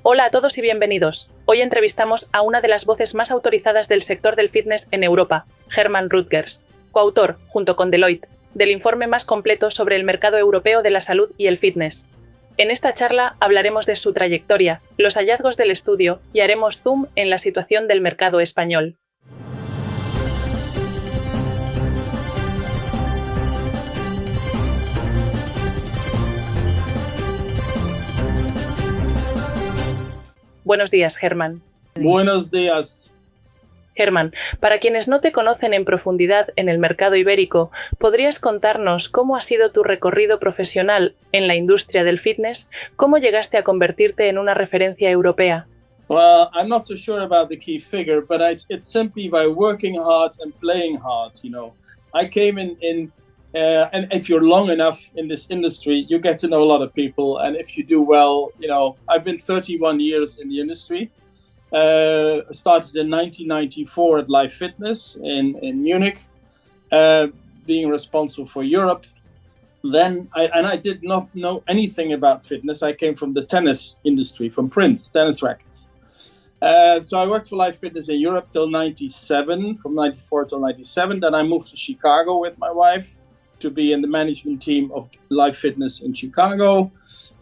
Hola a todos y bienvenidos. Hoy entrevistamos a una de las voces más autorizadas del sector del fitness en Europa, Herman Rutgers, coautor, junto con Deloitte, del informe más completo sobre el mercado europeo de la salud y el fitness. En esta charla hablaremos de su trayectoria, los hallazgos del estudio y haremos zoom en la situación del mercado español. Buenos días, Herman. Buenos días. Herman, para quienes no te conocen en profundidad en el mercado ibérico, ¿podrías contarnos cómo ha sido tu recorrido profesional en la industria del fitness? ¿Cómo llegaste a convertirte en una referencia europea? Well, I'm not so sure about the key figure, but it's simply by working hard and playing hard, I came and if you're long enough in this industry, you get to know a lot of people. And if you do well, I've been 31 years in the industry. Started in 1994 at Life Fitness in Munich, being responsible for Europe. Then I did not know anything about fitness. I came from the tennis industry, from Prince, tennis rackets. So I worked for Life Fitness in Europe till 97, from 94 till 97. Then I moved to Chicago with my wife to be in the management team of Life Fitness in Chicago.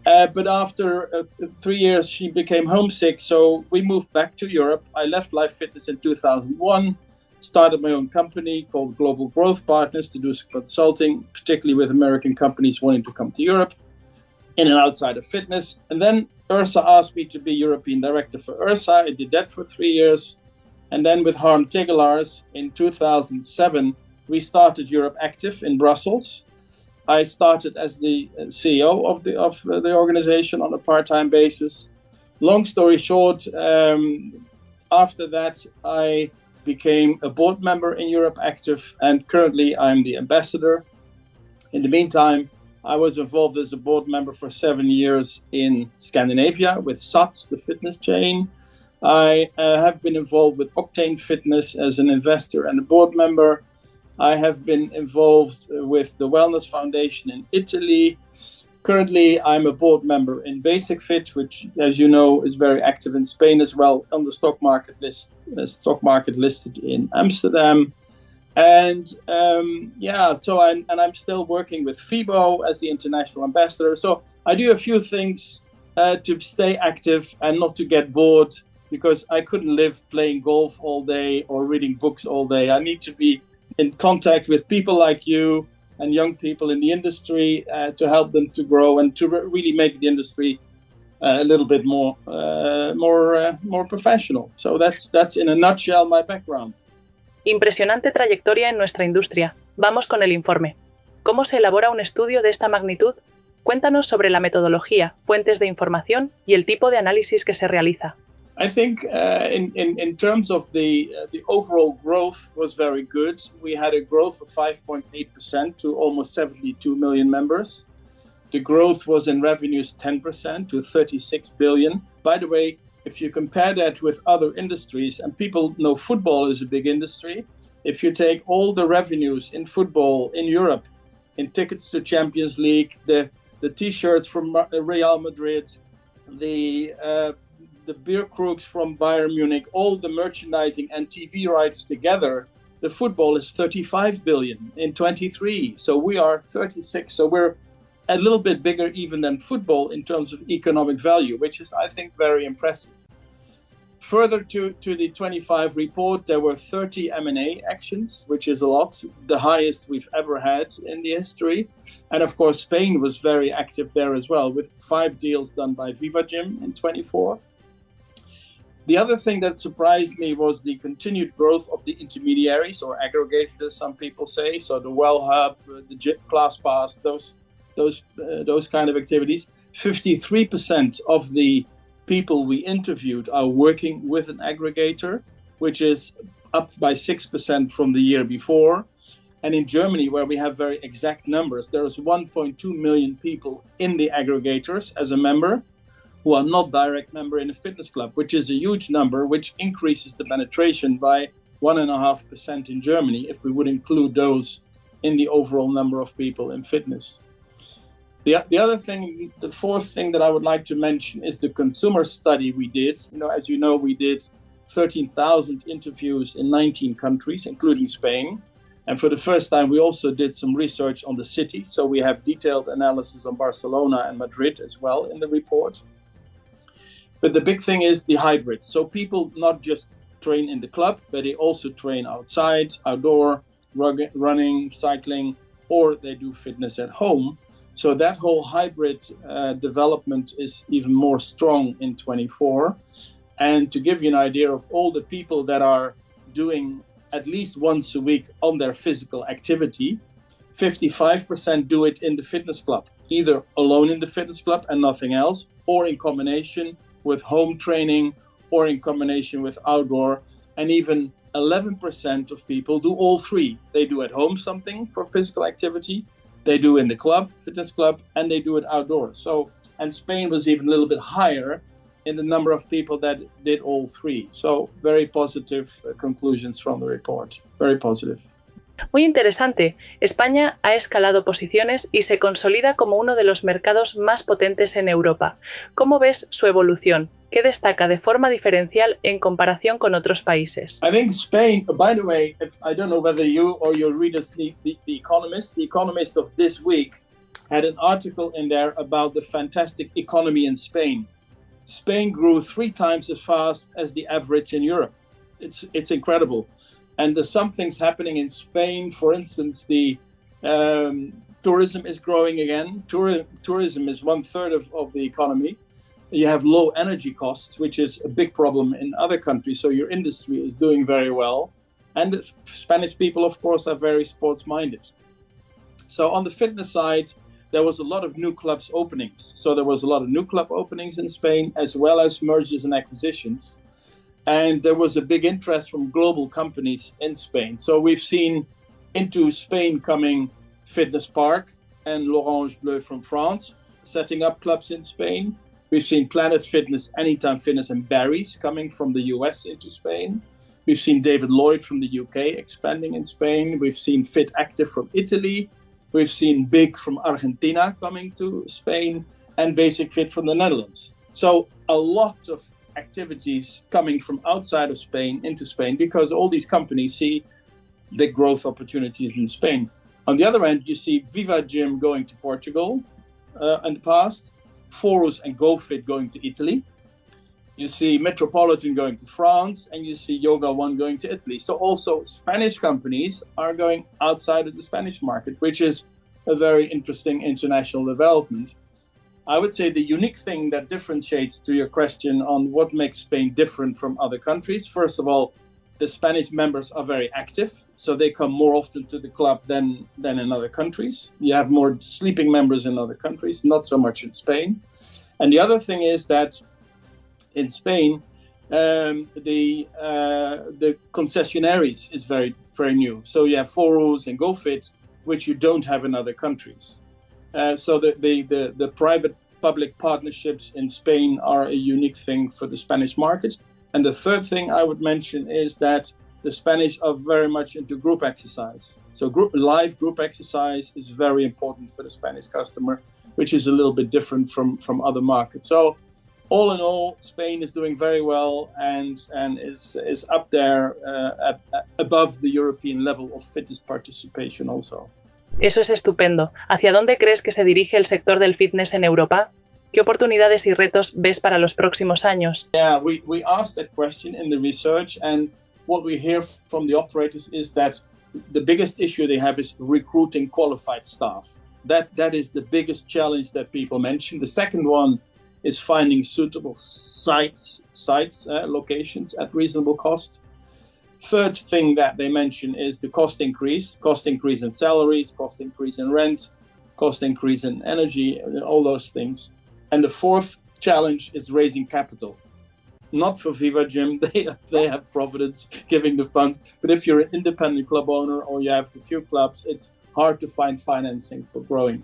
But after 3 years, she became homesick, so we moved back to Europe. I left Life Fitness in 2001, started my own company called Global Growth Partners to do consulting, particularly with American companies wanting to come to Europe, in and outside of fitness. And then Ursa asked me to be European Director for Ursa. I did that for 3 years. And then with Harm Tegelaars in 2007, we started EuropeActive in Brussels. I started as the CEO of the organization on a part-time basis. Long story short, after that, I became a board member in EuropeActive, and currently I'm the ambassador. In the meantime, I was involved as a board member for 7 years in Scandinavia with SATS, the fitness chain. I have been involved with Octane Fitness as an investor and a board member. I have been involved with the Wellness Foundation in Italy. Currently, I'm a board member in Basic Fit, which, as you know, is very active in Spain as well, on the stock market listed in Amsterdam. And I'm still working with FIBO as the international ambassador. So I do a few things to stay active and not to get bored, because I couldn't live playing golf all day or reading books all day. I need to be in contact with people like you and young people in the industry to help them to grow and to really make the industry a little bit more professional. So that's in a nutshell my background. Impresionante trayectoria en nuestra industria. Vamos con el informe. ¿Cómo se elabora un estudio de esta magnitud? Cuéntanos sobre la metodología, fuentes de información y el tipo de análisis que se realiza. I think in terms of the overall growth was very good. We had a growth of 5.8% to almost 72 million members. The growth was in revenues 10% to 36 billion. By the way, if you compare that with other industries, and people know football is a big industry, if you take all the revenues in football in Europe, in tickets to Champions League, the T-shirts from Real Madrid, the beer crooks from Bayern Munich, all the merchandising and TV rights together, the football is 35 billion in 23. So we are 36. So we're a little bit bigger even than football in terms of economic value, which is, I think, very impressive. Further to the 25 report, there were 30 M&A actions, which is a lot, the highest we've ever had in the history. And of course, Spain was very active there as well, with 5 deals done by Viva Gym in 24. The other thing that surprised me was the continued growth of the intermediaries or aggregators, as some people say. So the Well Hub, the ClassPass, those kind of activities. 53% of the people we interviewed are working with an aggregator, which is up by 6% from the year before. And in Germany, where we have very exact numbers, there is 1.2 million people in the aggregators as a member, who are not direct member in a fitness club, which is a huge number, which increases the penetration by 1.5% in Germany if we would include those in the overall number of people in fitness. The other thing, the fourth thing that I would like to mention is the consumer study we did. As you know, we did 13,000 interviews in 19 countries, including Spain. And for the first time, we also did some research on the city. So we have detailed analysis on Barcelona and Madrid as well in the report. But the big thing is the hybrid. So people not just train in the club, but they also train outside, outdoor, running, cycling, or they do fitness at home. So that whole hybrid development is even more strong in 24. And to give you an idea of all the people that are doing at least once a week on their physical activity, 55% do it in the fitness club, either alone in the fitness club and nothing else, or in combination with home training, or in combination with outdoor. And even 11% of people do all three. They do at home something for physical activity, they do in the club, fitness club, and they do it outdoors. And Spain was even a little bit higher in the number of people that did all three. So very positive conclusions from the report. Very positive. Muy interesante. España ha escalado posiciones y se consolida como uno de los mercados más potentes en Europa. ¿Cómo ves su evolución? ¿Qué destaca de forma diferencial en comparación con otros países? I think Spain, by the way, I don't know whether you or your readers, the Economist of this week had an article in there about the fantastic economy in Spain. Spain grew 3 times as fast as the average in Europe. It's incredible. And there's some things happening in Spain. For instance, the tourism is growing again. Tourism is 1/3 of the economy. You have low energy costs, which is a big problem in other countries. So your industry is doing very well. And the Spanish people, of course, are very sports-minded. So on the fitness side, there was a lot of new clubs openings. So there was a lot of new club openings in Spain, as well as mergers and acquisitions. And there was a big interest from global companies in Spain. So we've seen into Spain coming Fitness Park and L'Orange Bleu from France, setting up clubs in Spain. We've seen Planet Fitness, Anytime Fitness, and Barry's coming from the US into Spain. We've seen David Lloyd from the UK expanding in Spain. We've seen Fit Active from Italy. We've seen Big from Argentina coming to Spain, and Basic Fit from the Netherlands. So a lot of activities coming from outside of Spain into Spain, because all these companies see the growth opportunities in Spain. On the other end, you see Viva Gym going to Portugal in the past, Forus and GoFit going to Italy. You see Metropolitan going to France, and you see Yoga One going to Italy. So also Spanish companies are going outside of the Spanish market, which is a very interesting international development. I would say the unique thing that differentiates, to your question on what makes Spain different from other countries, first of all, the Spanish members are very active, so they come more often to the club than in other countries. You have more sleeping members in other countries, not so much in Spain. And the other thing is that in Spain, the concessionaires is very, very new. So you have Forus and GoFit, which you don't have in other countries. So the private-public partnerships in Spain are a unique thing for the Spanish market. And the third thing I would mention is that the Spanish are very much into group exercise. So live group exercise is very important for the Spanish customer, which is a little bit different from other markets. So all in all, Spain is doing very well and is up there above the European level of fitness participation also. Eso es estupendo. ¿Hacia dónde crees que se dirige el sector del fitness en Europa? ¿Qué oportunidades y retos ves para los próximos años? Yeah, we asked that question in the research, and what we hear from the operators is that the biggest issue they have is recruiting qualified staff. That is the biggest challenge that people mention. The second one is finding suitable locations at reasonable cost. Third thing that they mention is the cost increase in salaries, cost increase in rent, cost increase in energy, all those things. And the fourth challenge is raising capital. Not for Viva Gym, they have Providence giving the funds, but if you're an independent club owner or you have a few clubs, it's hard to find financing for growing.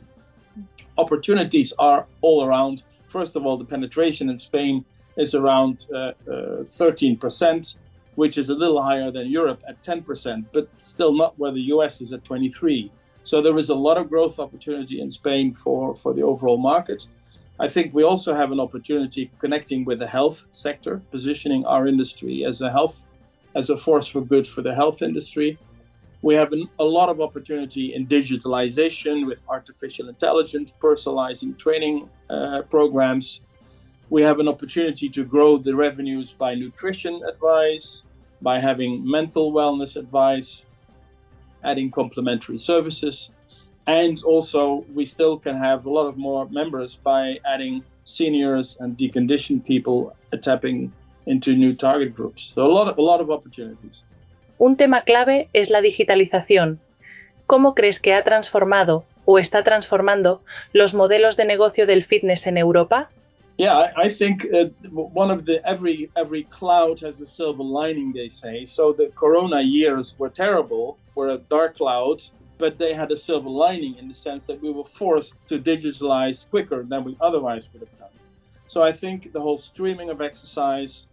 Opportunities are all around. First of all, the penetration in Spain is around 13%, which is a little higher than Europe at 10%, but still not where the US is at 23%. So there is a lot of growth opportunity in Spain for the overall market. I think we also have an opportunity connecting with the health sector, positioning our industry as a force for good for the health industry. We have a lot of opportunity in digitalization with artificial intelligence, personalizing training programs. We have an opportunity to grow the revenues by nutrition advice, by having mental wellness advice, adding complementary services. And also, we still can have a lot of more members by adding seniors and deconditioned people, tapping into new target groups. So a lot of opportunities. Un tema clave es la digitalización. ¿Cómo crees que ha transformado o está transformando los modelos de negocio del fitness en Europa? Yeah, I think one of every cloud has a silver lining, they say. So the Corona years were terrible, were a dark cloud, but they had a silver lining in the sense that we were forced to digitalize quicker than we otherwise would have done. So I think the whole streaming of exercise,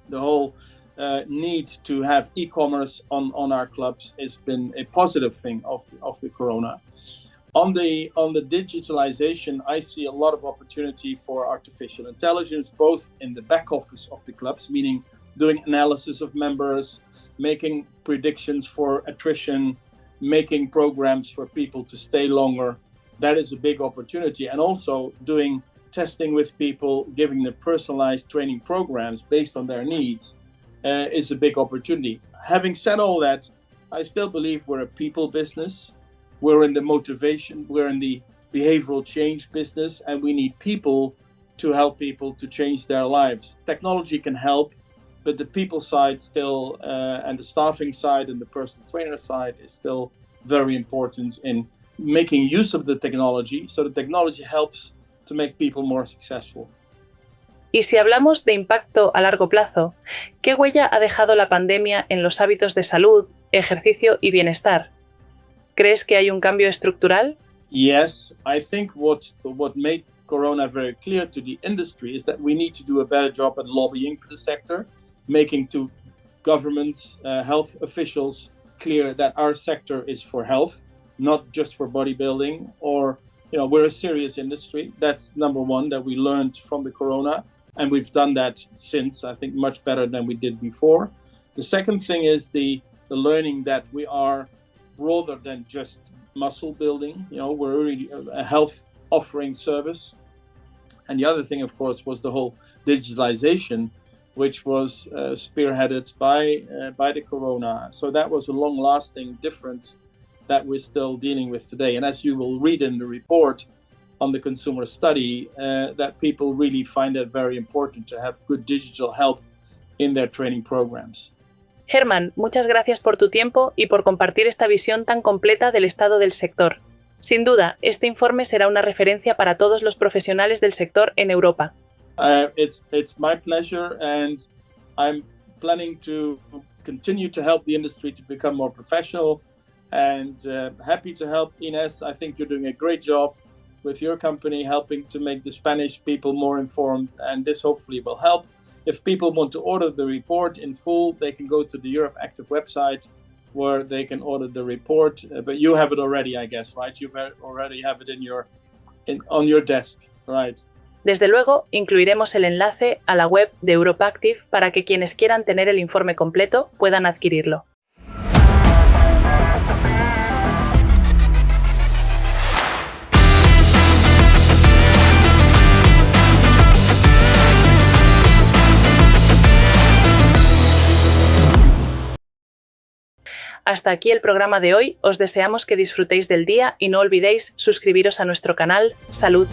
the whole need to have e-commerce on our clubs has been a positive thing of the Corona. On the digitalization, I see a lot of opportunity for artificial intelligence, both in the back office of the clubs, meaning doing analysis of members, making predictions for attrition, making programs for people to stay longer. That is a big opportunity. And also doing testing with people, giving them personalized training programs based on their needs is a big opportunity. Having said all that, I still believe we're a people business. We're in the motivation, we're in the behavioral change business, and we need people to help people to change their lives. Technology can help, but the people side still, and the staffing side and the personal trainer side is still very important in making use of the technology. So the technology helps to make people more successful. Y si hablamos de impacto a largo plazo, ¿qué huella ha dejado la pandemia en los hábitos de salud, ejercicio y bienestar? ¿Crees que hay un cambio estructural? Yes, I think what made Corona very clear to the industry is that we need to do a better job at lobbying for the sector, making to governments, health officials clear that our sector is for health, not just for bodybuilding, or we're a serious industry. That's number one that we learned from the Corona, and we've done that since, I think, much better than we did before. The second thing is the learning that we are broader than just muscle building. We're really a health offering service. And the other thing, of course, was the whole digitalization, which was spearheaded by the Corona. So that was a long-lasting difference that we're still dealing with today. And as you will read in the report on the consumer study, that people really find it very important to have good digital help in their training programs. Herman, muchas gracias por tu tiempo y por compartir esta visión tan completa del estado del sector. Sin duda, este informe será una referencia para todos los profesionales del sector en Europa. It's my pleasure, and I'm planning to continue to help the industry to become more professional, and happy to help Ines. I think you're doing a great job with your company, helping to make the Spanish people more informed, and this hopefully will help. If people want to order the report in full, they can go to the EuropeActive website where they can order the report. But you have it already, I guess, right? You already have it on your desk, right? Desde luego, incluiremos el enlace a la web de EuropeActive para que quienes quieran tener el informe completo puedan adquirirlo. Hasta aquí el programa de hoy, os deseamos que disfrutéis del día y no olvidéis suscribiros a nuestro canal. ¡Salud!